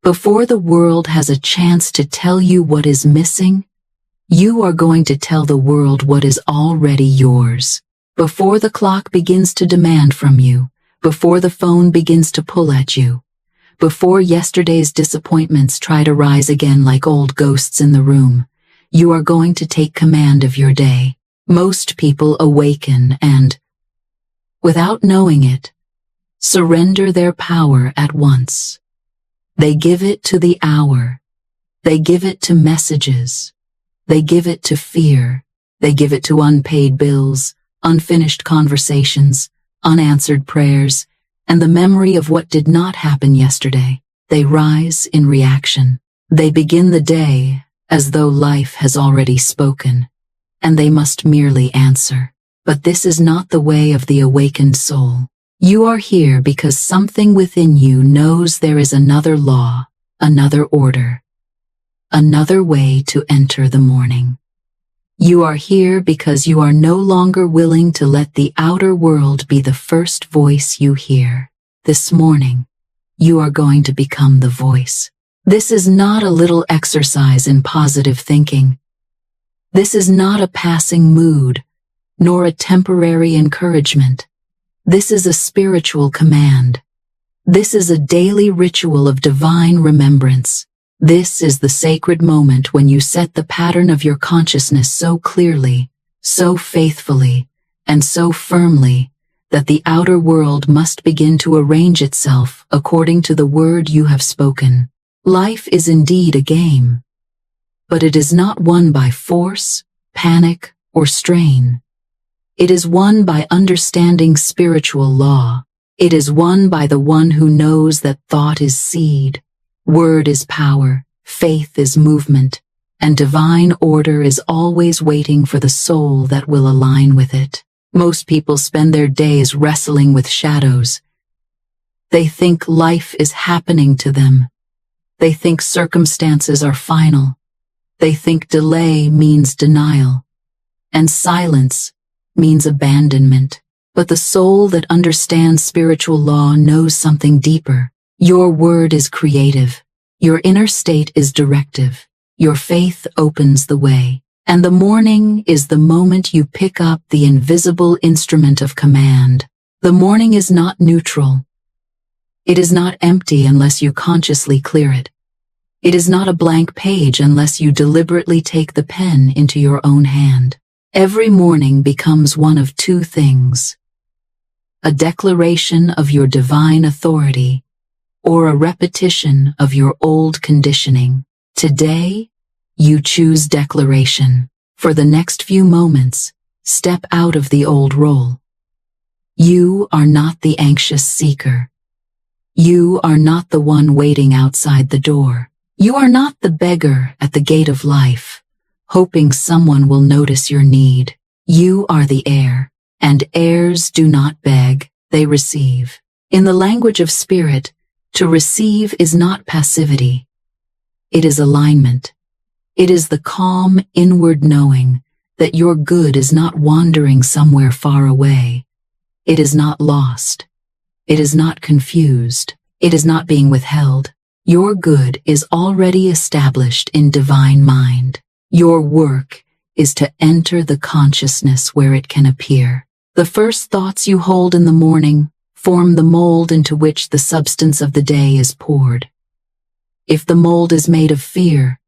Before the world has a chance to tell you what is missing, you are going to tell the world what is already yours. Before the clock begins to demand from you, before the phone begins to pull at you, before yesterday's disappointments try to rise again like old ghosts in the room, you are going to take command of your day. Most people awaken and, without knowing it, surrender their power at once. They give it to the hour. They give it to messages. They give it to fear. They give it to unpaid bills, unfinished conversations, unanswered prayers, and the memory of what did not happen yesterday. They rise in reaction. They begin the day as though life has already spoken, and they must merely answer. But this is not the way of the awakened soul. You are here because something within you knows there is another law, another order, another way to enter the morning. You are here because you are no longer willing to let the outer world be the first voice you hear. This morning, you are going to become the voice. This is not a little exercise in positive thinking. This is not a passing mood, nor a temporary encouragement. This is a spiritual command. This is a daily ritual of divine remembrance. This is the sacred moment when you set the pattern of your consciousness so clearly, so faithfully, and so firmly that the outer world must begin to arrange itself according to the word you have spoken. Life is indeed a game, but it is not won by force, panic, or strain. It is won by understanding spiritual law. It is won by the one who knows that thought is seed, word is power, faith is movement, and divine order is always waiting for the soul that will align with it. Most people spend their days wrestling with shadows. They think life is happening to them. They think circumstances are final. They think delay means denial, and silence means abandonment. But the soul that understands spiritual law knows something deeper. Your word is creative. Your inner state is directive. Your faith opens the way. And the morning is the moment you pick up the invisible instrument of command. The morning is not neutral. It is not empty unless you consciously clear it. It is not a blank page unless you deliberately take the pen into your own hand. Every morning becomes one of two things: a declaration of your divine authority, or a repetition of your old conditioning. Today, you choose declaration. For the next few moments, step out of the old role. You are not the anxious seeker. You are not the one waiting outside the door. You are not the beggar at the gate of life, hoping someone will notice your need. You are the heir, and heirs do not beg, they receive. In the language of spirit, to receive is not passivity. It is alignment. It is the calm, inward knowing that your good is not wandering somewhere far away. It is not lost. It is not confused. It is not being withheld. Your good is already established in divine mind. Your work is to enter the consciousness where it can appear. The first thoughts you hold in the morning form the mold into which the substance of the day is poured. If the mold is made of fear,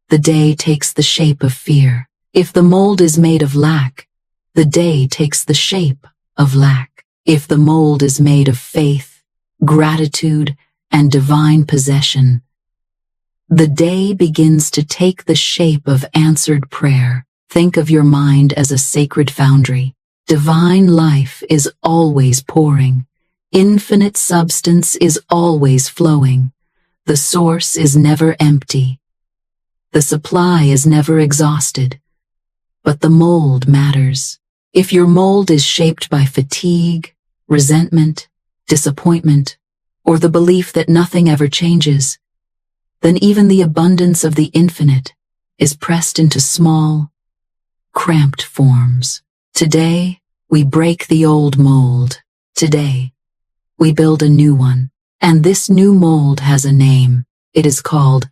the day takes the shape of fear. If the mold is made of lack, the day takes the shape of lack. If the mold is made of faith, gratitude, and divine possession, the day begins to take the shape of answered prayer. Think of your mind as a sacred foundry. Divine life is always pouring. Infinite substance is always flowing. The source is never empty. The supply is never exhausted. But the mold matters. If your mold is shaped by fatigue, resentment, disappointment, or the belief that nothing ever changes, then even the abundance of the infinite is pressed into small, cramped forms. Today, we break the old mold. Today, we build a new one. And this new mold has a name. It is called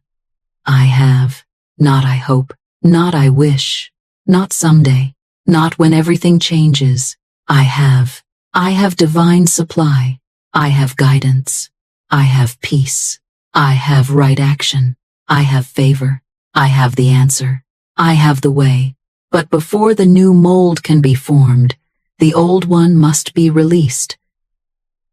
I have, not I hope, not I wish, not someday, not when everything changes. I have. I have divine supply. I have guidance. I have peace. I have right action. I have favor. I have the answer. I have the way. But before the new mold can be formed, the old one must be released.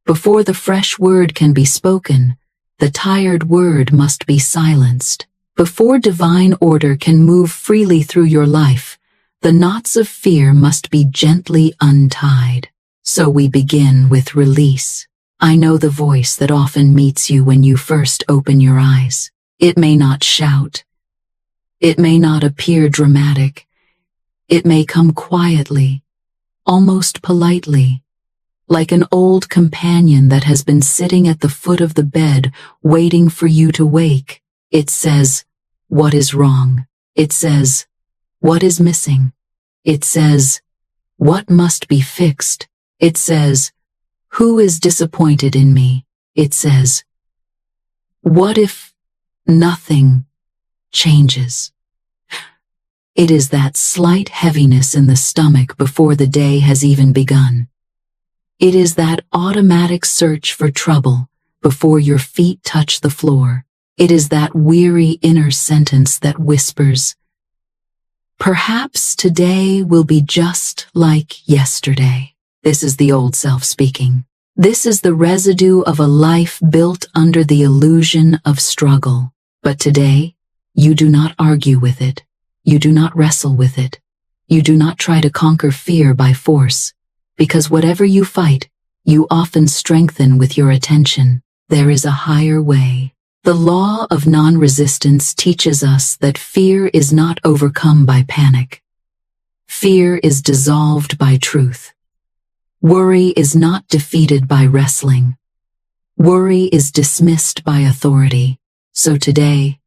Before the fresh word can be spoken, the tired word must be silenced. Before divine order can move freely through your life, the knots of fear must be gently untied. So we begin with release. I know the voice that often meets you when you first open your eyes. It may not shout. It may not appear dramatic. It may come quietly, almost politely, like an old companion that has been sitting at the foot of the bed waiting for you to wake. It says, what is wrong? It says, what is missing? It says, what must be fixed? It says, who is disappointed in me? It says, what if nothing changes? It is that slight heaviness in the stomach before the day has even begun. It is that automatic search for trouble before your feet touch the floor. It is that weary inner sentence that whispers, perhaps today will be just like yesterday. This is the old self speaking. This is the residue of a life built under the illusion of struggle. But today, you do not argue with it. You do not wrestle with it. You do not try to conquer fear by force, because whatever you fight, you often strengthen with your attention. There is a higher way. The law of non-resistance teaches us that fear is not overcome by panic. Fear is dissolved by truth. Worry is not defeated by wrestling. Worry is dismissed by authority. So today,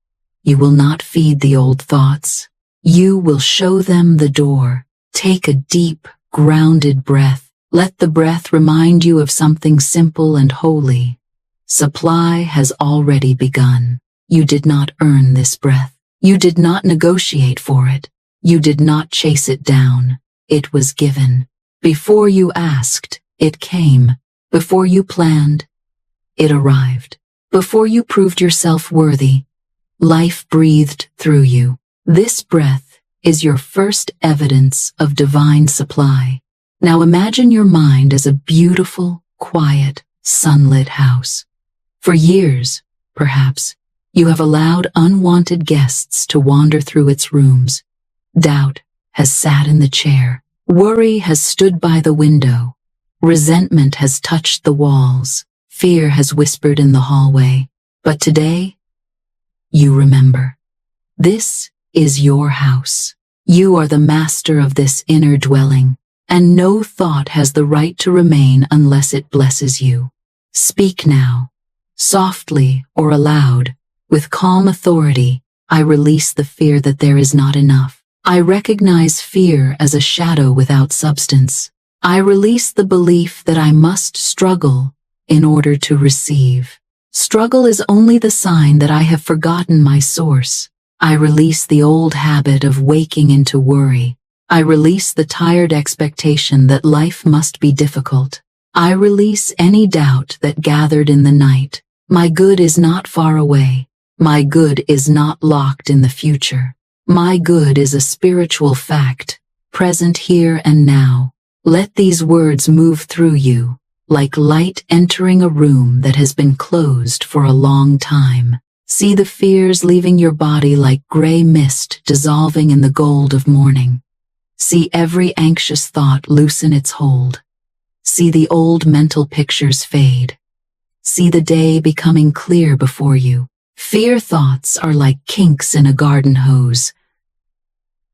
you will not feed the old thoughts. You will show them the door. Take a deep, grounded breath. Let the breath remind you of something simple and holy. Supply has already begun. You did not earn this breath. You did not negotiate for it. You did not chase it down. It was given. Before you asked, it came. Before you planned, it arrived. Before you proved yourself worthy, life breathed through you. This breath is your first evidence of divine supply. Now imagine your mind as a beautiful, quiet, sunlit house. For years, perhaps, you have allowed unwanted guests to wander through its rooms. Doubt has sat in the chair. Worry has stood by the window. Resentment has touched the walls. Fear has whispered in the hallway. But today, you remember. This is your house. You are the master of this inner dwelling, and no thought has the right to remain unless it blesses you. Speak now, softly or aloud, with calm authority. I release the fear that there is not enough. I recognize fear as a shadow without substance. I release the belief that I must struggle in order to receive. Struggle is only the sign that I have forgotten my source. I release the old habit of waking into worry. I release the tired expectation that life must be difficult. I release any doubt that gathered in the night. My good is not far away. My good is not locked in the future. My good is a spiritual fact, present here and now. Let these words move through you, like light entering a room that has been closed for a long time. See the fears leaving your body like gray mist dissolving in the gold of morning. See every anxious thought loosen its hold. See the old mental pictures fade. See the day becoming clear before you. Fear thoughts are like kinks in a garden hose.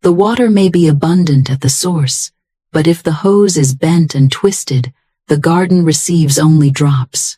The water may be abundant at the source, but if the hose is bent and twisted, the garden receives only drops.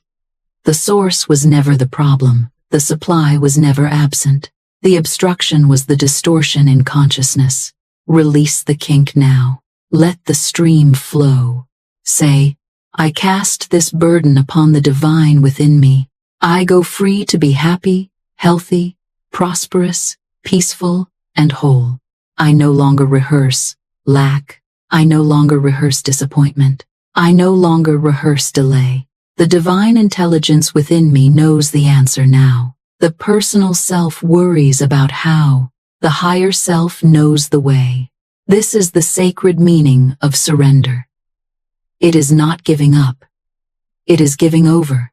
The source was never the problem. The supply was never absent. The obstruction was the distortion in consciousness. Release the kink now. Let the stream flow. Say, I cast this burden upon the divine within me. I go free to be happy, healthy, prosperous, peaceful, and whole. I no longer rehearse lack. I no longer rehearse disappointment. I no longer rehearse delay. The divine intelligence within me knows the answer now. The personal self worries about how. The higher self knows the way. This is the sacred meaning of surrender. It is not giving up. It is giving over.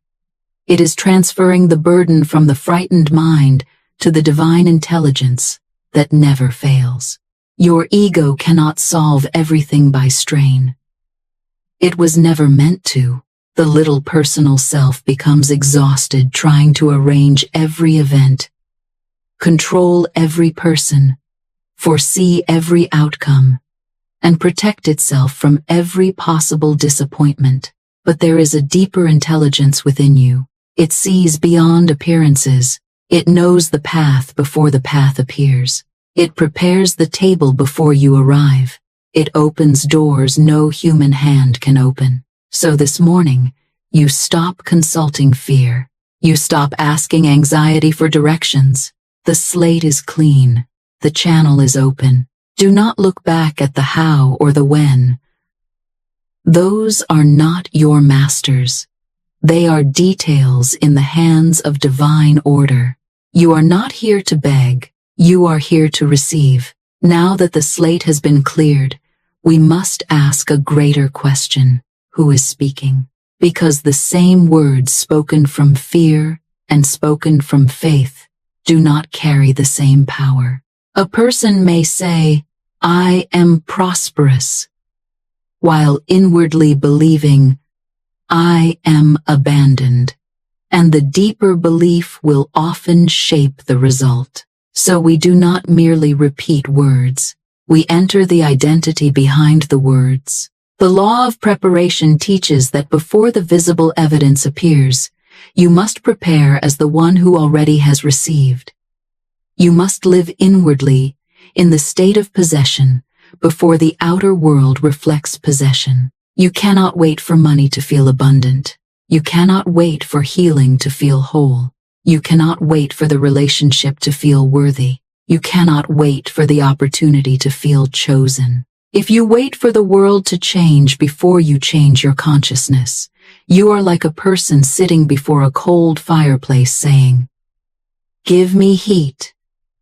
It is transferring the burden from the frightened mind to the divine intelligence that never fails. Your ego cannot solve everything by strain. It was never meant to. The little personal self becomes exhausted trying to arrange every event, control every person, foresee every outcome, and protect itself from every possible disappointment. But there is a deeper intelligence within you. It sees beyond appearances. It knows the path before the path appears. It prepares the table before you arrive. It opens doors no human hand can open. So this morning, you stop consulting fear. You stop asking anxiety for directions. The slate is clean. The channel is open. Do not look back at the how or the when. Those are not your masters. They are details in the hands of divine order. You are not here to beg. You are here to receive. Now that the slate has been cleared, we must ask a greater question. Who is speaking? Because the same words spoken from fear and spoken from faith do not carry the same power. A person may say, I am prosperous, while inwardly believing, I am abandoned, and the deeper belief will often shape the result. So we do not merely repeat words. We enter the identity behind the words. The law of preparation teaches that before the visible evidence appears, you must prepare as the one who already has received. You must live inwardly, in the state of possession, before the outer world reflects possession. You cannot wait for money to feel abundant. You cannot wait for healing to feel whole. You cannot wait for the relationship to feel worthy. You cannot wait for the opportunity to feel chosen. If you wait for the world to change before you change your consciousness, you are like a person sitting before a cold fireplace saying, give me heat,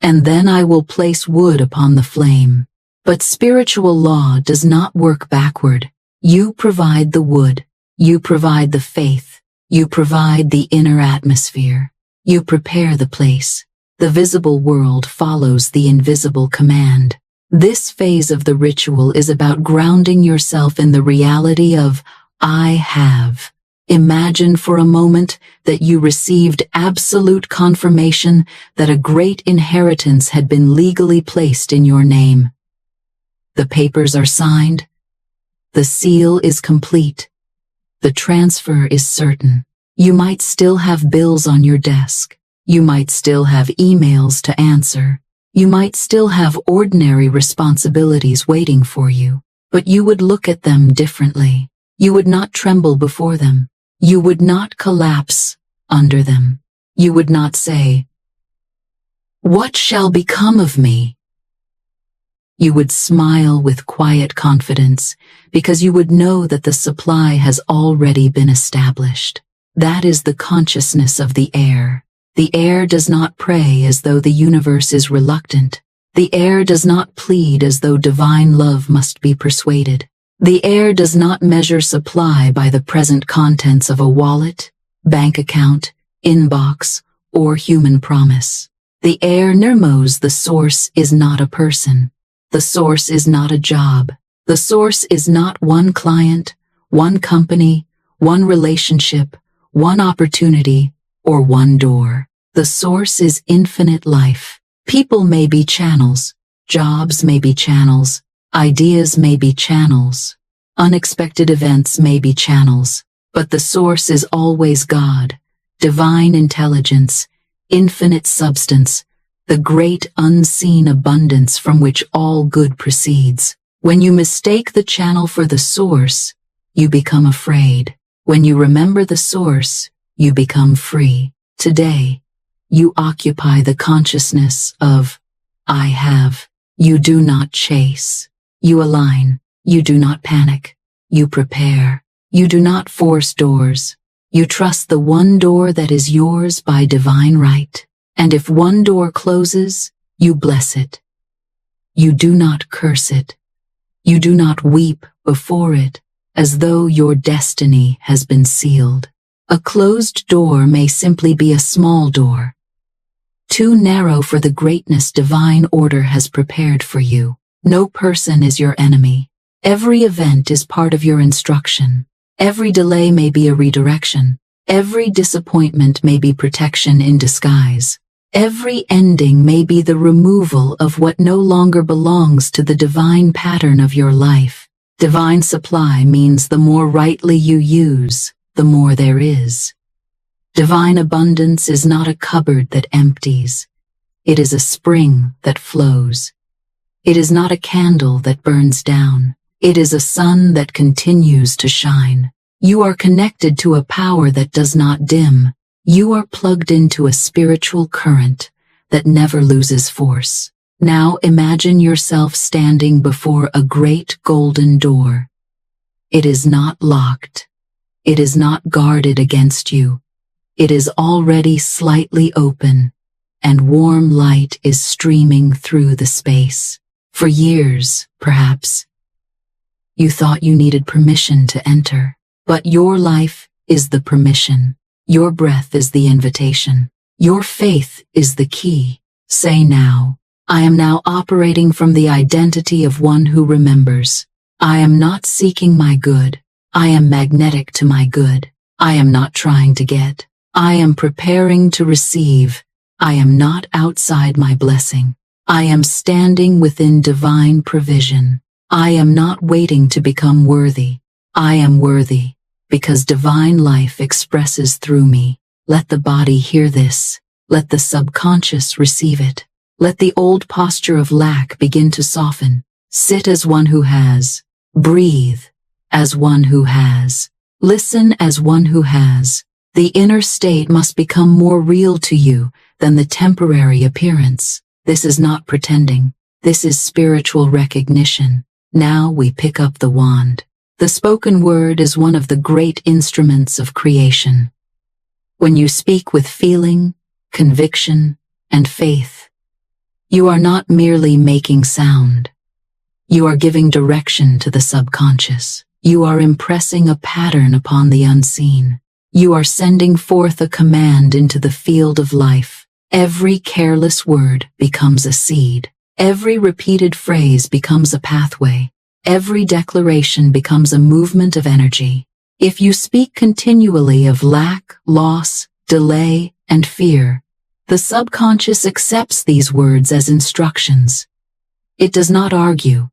and then I will place wood upon the flame. But spiritual law does not work backward. You provide the wood. You provide the faith. You provide the inner atmosphere. You prepare the place. The visible world follows the invisible command. This phase of the ritual is about grounding yourself in the reality of I have. Imagine for a moment that you received absolute confirmation that a great inheritance had been legally placed in your name. The papers are signed. The seal is complete. The transfer is certain. You might still have bills on your desk. You might still have emails to answer. You might still have ordinary responsibilities waiting for you, but you would look at them differently. You would not tremble before them. You would not collapse under them. You would not say, what shall become of me? You would smile with quiet confidence because you would know that the supply has already been established. That is the consciousness of the air. The air does not pray as though the universe is reluctant. The air does not plead as though divine love must be persuaded. The air does not measure supply by the present contents of a wallet, bank account, inbox, or human promise. The air knows the source is not a person. The source is not a job. The source is not one client, one company, one relationship, one opportunity, or one door. The source is infinite life. People may be channels. Jobs may be channels. Ideas may be channels. Unexpected events may be channels. But the source is always God, divine intelligence, infinite substance, the great unseen abundance from which all good proceeds. When you mistake the channel for the source, you become afraid. When you remember the source, you become free. Today, You occupy the consciousness of I have. You do not chase. You align. You do not panic. You prepare. You do not force doors. You trust the one door that is yours by divine right. And if one door closes, you bless it. You do not curse it. You do not weep before it, as though your destiny has been sealed. A closed door may simply be a small door, too narrow for the greatness divine order has prepared for you. No person is your enemy. Every event is part of your instruction. Every delay may be a redirection. Every disappointment may be protection in disguise. Every ending may be the removal of what no longer belongs to the divine pattern of your life. Divine supply means the more rightly you use, the more there is. Divine abundance is not a cupboard that empties. It is a spring that flows. It is not a candle that burns down. It is a sun that continues to shine. You are connected to a power that does not dim. You are plugged into a spiritual current that never loses force. Now imagine yourself standing before a great golden door. It is not locked. It is not guarded against you. It is already slightly open, and warm light is streaming through the space. For years, perhaps, you thought you needed permission to enter, but your life is the permission. Your breath is the invitation. Your faith is the key. Say now, I am now operating from the identity of one who remembers. I am not seeking my good. I am magnetic to my good. I am not trying to get. I am preparing to receive. I am not outside my blessing. I am standing within divine provision. I am not waiting to become worthy. I am worthy because divine life expresses through me. Let the body hear this. Let the subconscious receive it. Let the old posture of lack begin to soften. Sit as one who has. Breathe as one who has. Listen as one who has. The inner state must become more real to you than the temporary appearance. This is not pretending. This is spiritual recognition. Now we pick up the wand. The spoken word is one of the great instruments of creation. When you speak with feeling, conviction, and faith, you are not merely making sound. You are giving direction to the subconscious. You are impressing a pattern upon the unseen. You are sending forth a command into the field of life. Every careless word becomes a seed. Every repeated phrase becomes a pathway. Every declaration becomes a movement of energy. If you speak continually of lack, loss, delay, and fear, the subconscious accepts these words as instructions. It does not argue.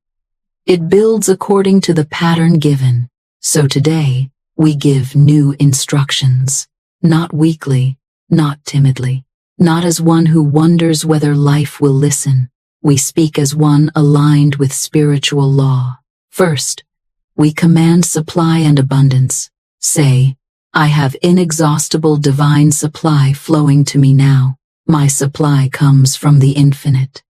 It builds according to the pattern given. So today, we give new instructions. Not weakly, not timidly, not as one who wonders whether life will listen. We speak as one aligned with spiritual law. First, we command supply and abundance. Say, I have inexhaustible divine supply flowing to me now. My supply comes from the infinite,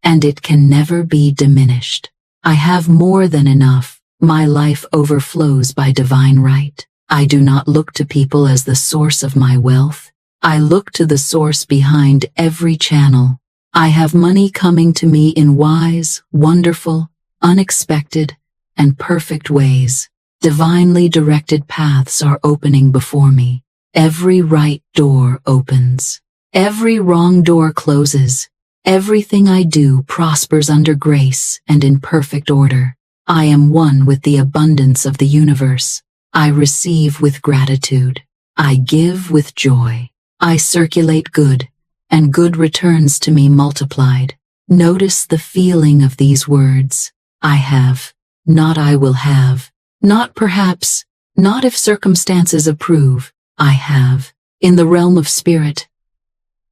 and it can never be diminished. I have more than enough. My life overflows by divine right. I do not look to people as the source of my wealth. I look to the source behind every channel. I have money coming to me in wise, wonderful, unexpected, and perfect ways. Divinely directed paths are opening before me. Every right door opens. Every wrong door closes. Everything I do prospers under grace and in perfect order. I am one with the abundance of the universe. I receive with gratitude. I give with joy. I circulate good, and good returns to me multiplied. Notice the feeling of these words. I have, not I will have, not perhaps, not if circumstances approve. I have. In the realm of spirit,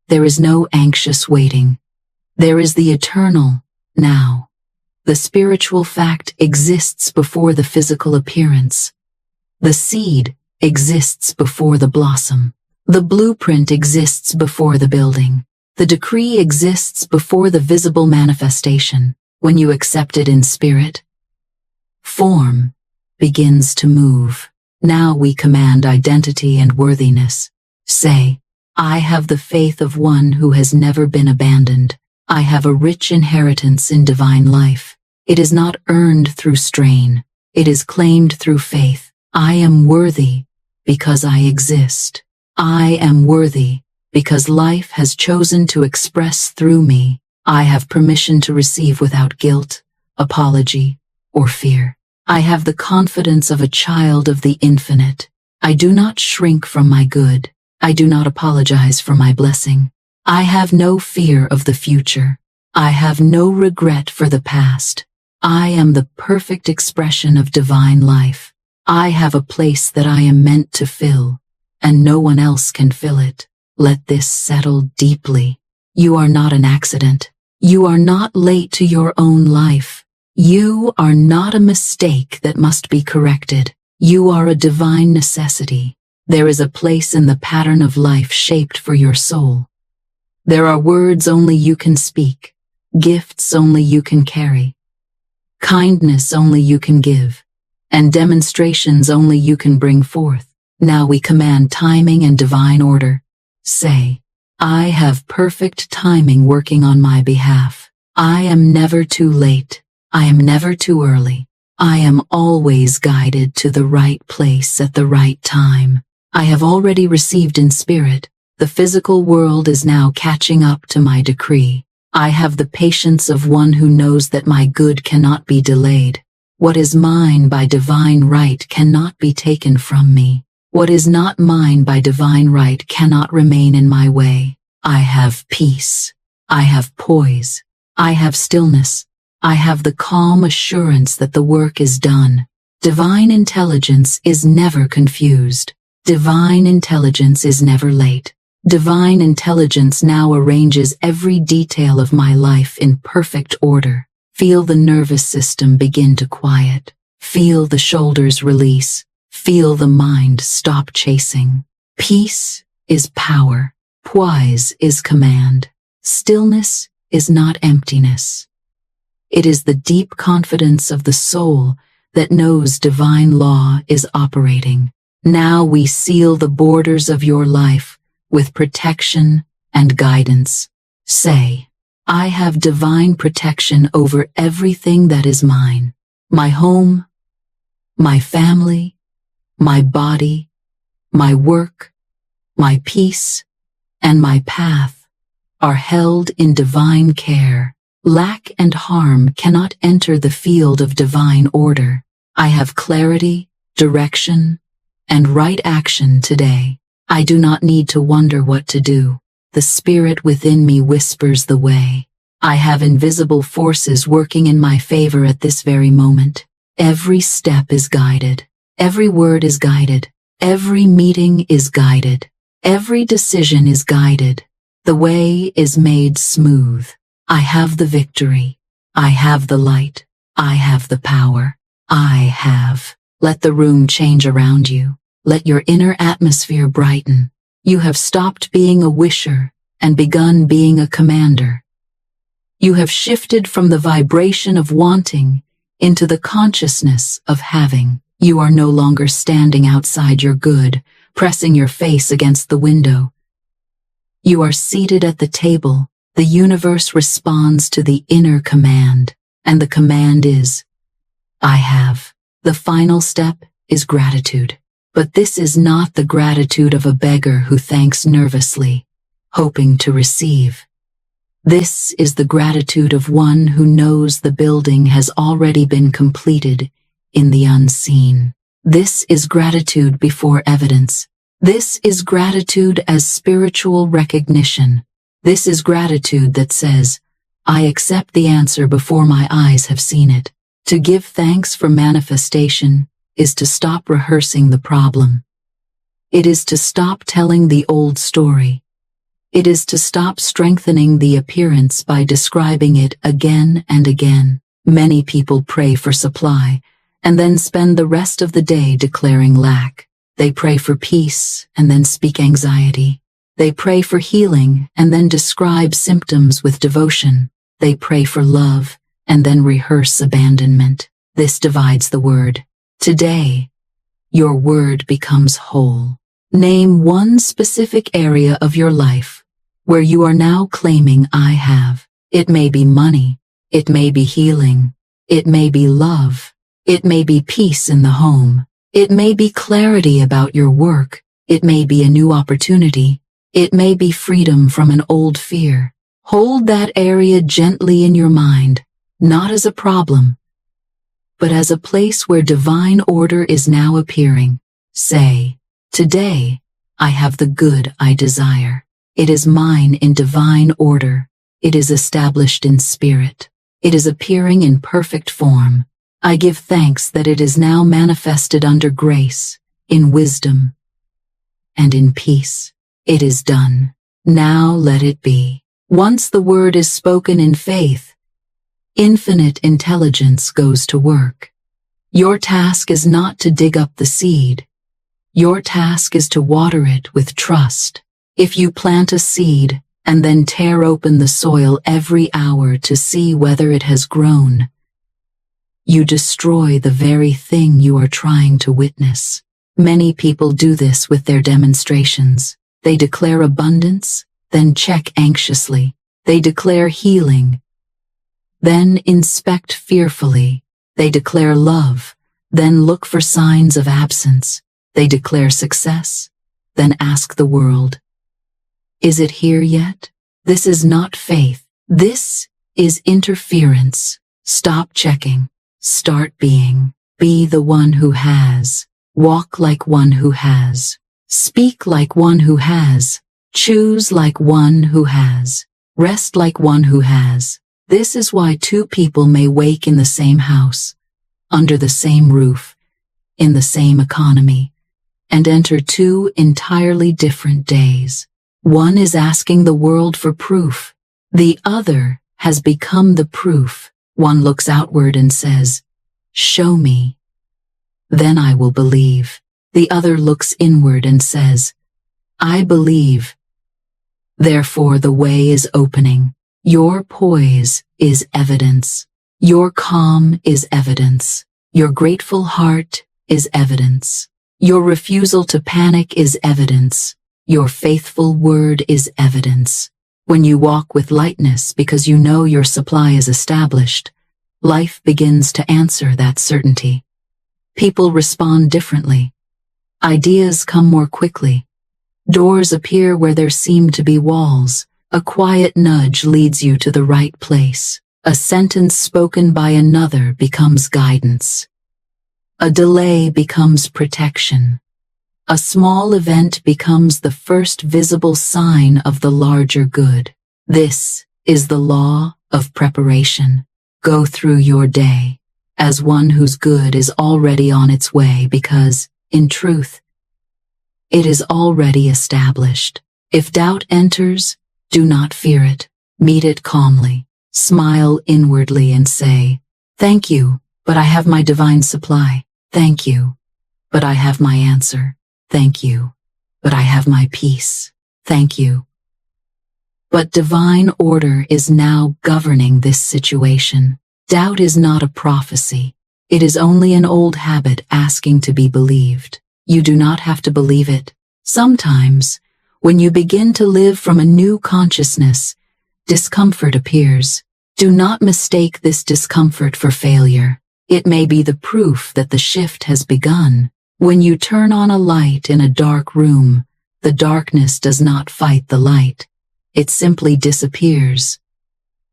there is no anxious waiting. There is the eternal now. The spiritual fact exists before the physical appearance. The seed exists before the blossom. The blueprint exists before the building. The decree exists before the visible manifestation. When you accept it in spirit, form begins to move. Now we command identity and worthiness. Say, I have the faith of one who has never been abandoned. I have a rich inheritance in divine life. It is not earned through strain. It is claimed through faith. I am worthy because I exist. I am worthy because life has chosen to express through me. I have permission to receive without guilt, apology, or fear. I have the confidence of a child of the infinite. I do not shrink from my good. I do not apologize for my blessing. I have no fear of the future. I have no regret for the past. I am the perfect expression of divine life. I have a place that I am meant to fill, and no one else can fill it. Let this settle deeply. You are not an accident. You are not late to your own life. You are not a mistake that must be corrected. You are a divine necessity. There is a place in the pattern of life shaped for your soul. There are words only you can speak, gifts only you can carry, kindness only you can give, and demonstrations only you can bring forth. Now we command timing and divine order. Say, I have perfect timing working on my behalf. I am never too late. I am never too early. I am always guided to the right place at the right time. I have already received in spirit. The physical world is now catching up to my decree. I have the patience of one who knows that my good cannot be delayed. What is mine by divine right cannot be taken from me. What is not mine by divine right cannot remain in my way. I have peace. I have poise. I have stillness. I have the calm assurance that the work is done. Divine intelligence is never confused. Divine intelligence is never late. Divine intelligence now arranges every detail of my life in perfect order. Feel the nervous system begin to quiet. Feel the shoulders release. Feel the mind stop chasing. Peace is power. Poise is command. Stillness is not emptiness. It is the deep confidence of the soul that knows divine law is operating. Now we seal the borders of your life with protection and guidance. Say, I have divine protection over everything that is mine. My home, my family, my body, my work, my peace, and my path are held in divine care. Lack and harm cannot enter the field of divine order. I have clarity, direction, and right action today. I do not need to wonder what to do. The spirit within me whispers the way. I have invisible forces working in my favor at this very moment. Every step is guided. Every word is guided. Every meeting is guided. Every decision is guided. The way is made smooth. I have the victory. I have the light. I have the power. I have. Let the room change around you. Let your inner atmosphere brighten. You have stopped being a wisher and begun being a commander. You have shifted from the vibration of wanting into the consciousness of having. You are no longer standing outside your good, pressing your face against the window. You are seated at the table. The universe responds to the inner command, and the command is, I have. The final step is gratitude. But this is not the gratitude of a beggar who thanks nervously, hoping to receive. This is the gratitude of one who knows the building has already been completed in the unseen. This is gratitude before evidence. This is gratitude as spiritual recognition. This is gratitude that says, I accept the answer before my eyes have seen it. To give thanks for manifestation is to stop rehearsing the problem. It is to stop telling the old story. It is to stop strengthening the appearance by describing it again and again. Many people pray for supply and then spend the rest of the day declaring lack. They pray for peace and then speak anxiety. They pray for healing and then describe symptoms with devotion. They pray for love and then rehearse abandonment. This divides the word. Today, your word becomes whole. Name one specific area of your life where you are now claiming I have. It may be money. It may be healing. It may be love. It may be peace in the home. It may be clarity about your work. It may be a new opportunity. It may be freedom from an old fear. Hold that area gently in your mind, not as a problem, but as a place where divine order is now appearing. Say, today, I have the good I desire. It is mine in divine order. It is established in spirit. It is appearing in perfect form. I give thanks that it is now manifested under grace, in wisdom, and in peace. It is done. Now let it be. Once the word is spoken in faith, infinite intelligence goes to work. Your task is not to dig up the seed. Your task is to water it with trust. If you plant a seed and then tear open the soil every hour to see whether it has grown, you destroy the very thing you are trying to witness. Many people do this with their demonstrations. They declare abundance, then check anxiously. They declare healing, then inspect fearfully. They declare love, then look for signs of absence. They declare success, then ask the world, is it here yet? This is not faith. This is interference. Stop checking. Start being. Be the one who has. Walk like one who has. Speak like one who has. Choose like one who has. Rest like one who has. This is why two people may wake in the same house, under the same roof, in the same economy, and enter two entirely different days. One is asking the world for proof. The other has become the proof. One looks outward and says, "Show me. Then I will believe." The other looks inward and says, "I believe." Therefore the way is opening. Your poise is evidence. Your calm is evidence. Your grateful heart is evidence. Your refusal to panic is evidence. Your faithful word is evidence. When you walk with lightness because you know your supply is established, life begins to answer that certainty. People respond differently. Ideas come more quickly. Doors appear where there seem to be walls. A quiet nudge leads you to the right place. A sentence spoken by another becomes guidance. A delay becomes protection. A small event becomes the first visible sign of the larger good. This is the law of preparation. Go through your day as one whose good is already on its way because, in truth, it is already established. If doubt enters, do not fear it. Meet it calmly. Smile inwardly and say, "Thank you, but I have my divine supply. Thank you, but I have my answer. Thank you, but I have my peace. Thank you." But divine order is now governing this situation. Doubt is not a prophecy. It is only an old habit asking to be believed. You do not have to believe it. Sometimes, when you begin to live from a new consciousness, discomfort appears. Do not mistake this discomfort for failure. It may be the proof that the shift has begun. When you turn on a light in a dark room, the darkness does not fight the light. It simply disappears.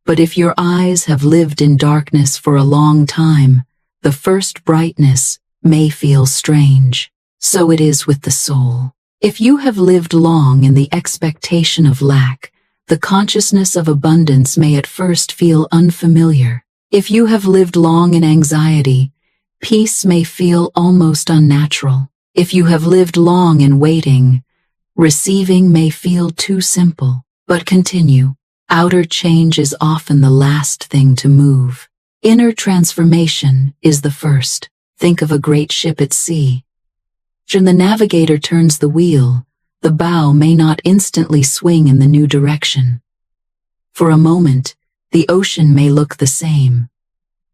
But if your eyes have lived in darkness for a long time, the first brightness may feel strange. So it is with the soul. If you have lived long in the expectation of lack, the consciousness of abundance may at first feel unfamiliar. If you have lived long in anxiety, peace may feel almost unnatural. If you have lived long in waiting, receiving may feel too simple. But continue. Outer change is often the last thing to move. Inner transformation is the first. Think of a great ship at sea. When the navigator turns the wheel, the bow may not instantly swing in the new direction. For a moment, the ocean may look the same.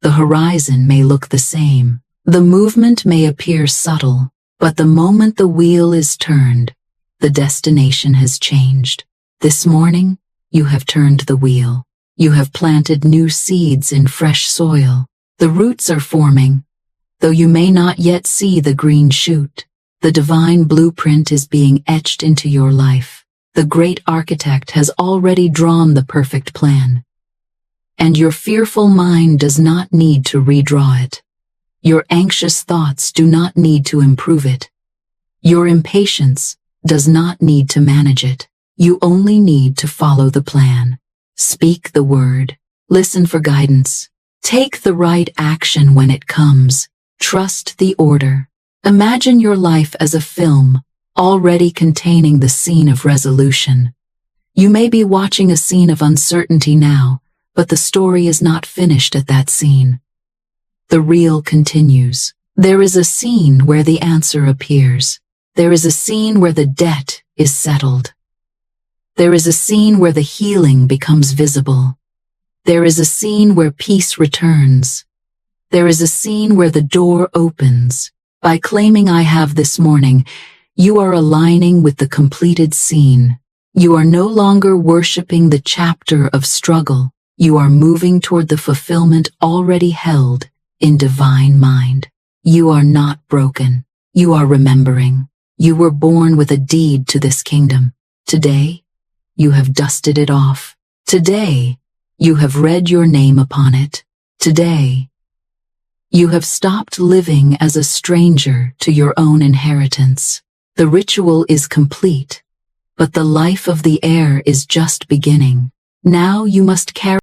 The horizon may look the same. The movement may appear subtle, but the moment the wheel is turned, the destination has changed. This morning, you have turned the wheel. You have planted new seeds in fresh soil. The roots are forming, though you may not yet see the green shoot. The divine blueprint is being etched into your life. The great architect has already drawn the perfect plan. And your fearful mind does not need to redraw it. Your anxious thoughts do not need to improve it. Your impatience does not need to manage it. You only need to follow the plan. Speak the word. Listen for guidance. Take the right action when it comes. Trust the order. Imagine your life as a film, already containing the scene of resolution. You may be watching a scene of uncertainty now, but the story is not finished at that scene. The reel continues. There is a scene where the answer appears. There is a scene where the debt is settled. There is a scene where the healing becomes visible. There is a scene where peace returns. There is a scene where the door opens. By claiming I have this morning, you are aligning with the completed scene. You are no longer worshiping the chapter of struggle. You are moving toward the fulfillment already held in divine mind. You are not broken. You are remembering. You were born with a deed to this kingdom. Today, you have dusted it off. Today, you have read your name upon it. Today, you have stopped living as a stranger to your own inheritance. The ritual is complete, but the life of the heir is just beginning. Now you must carry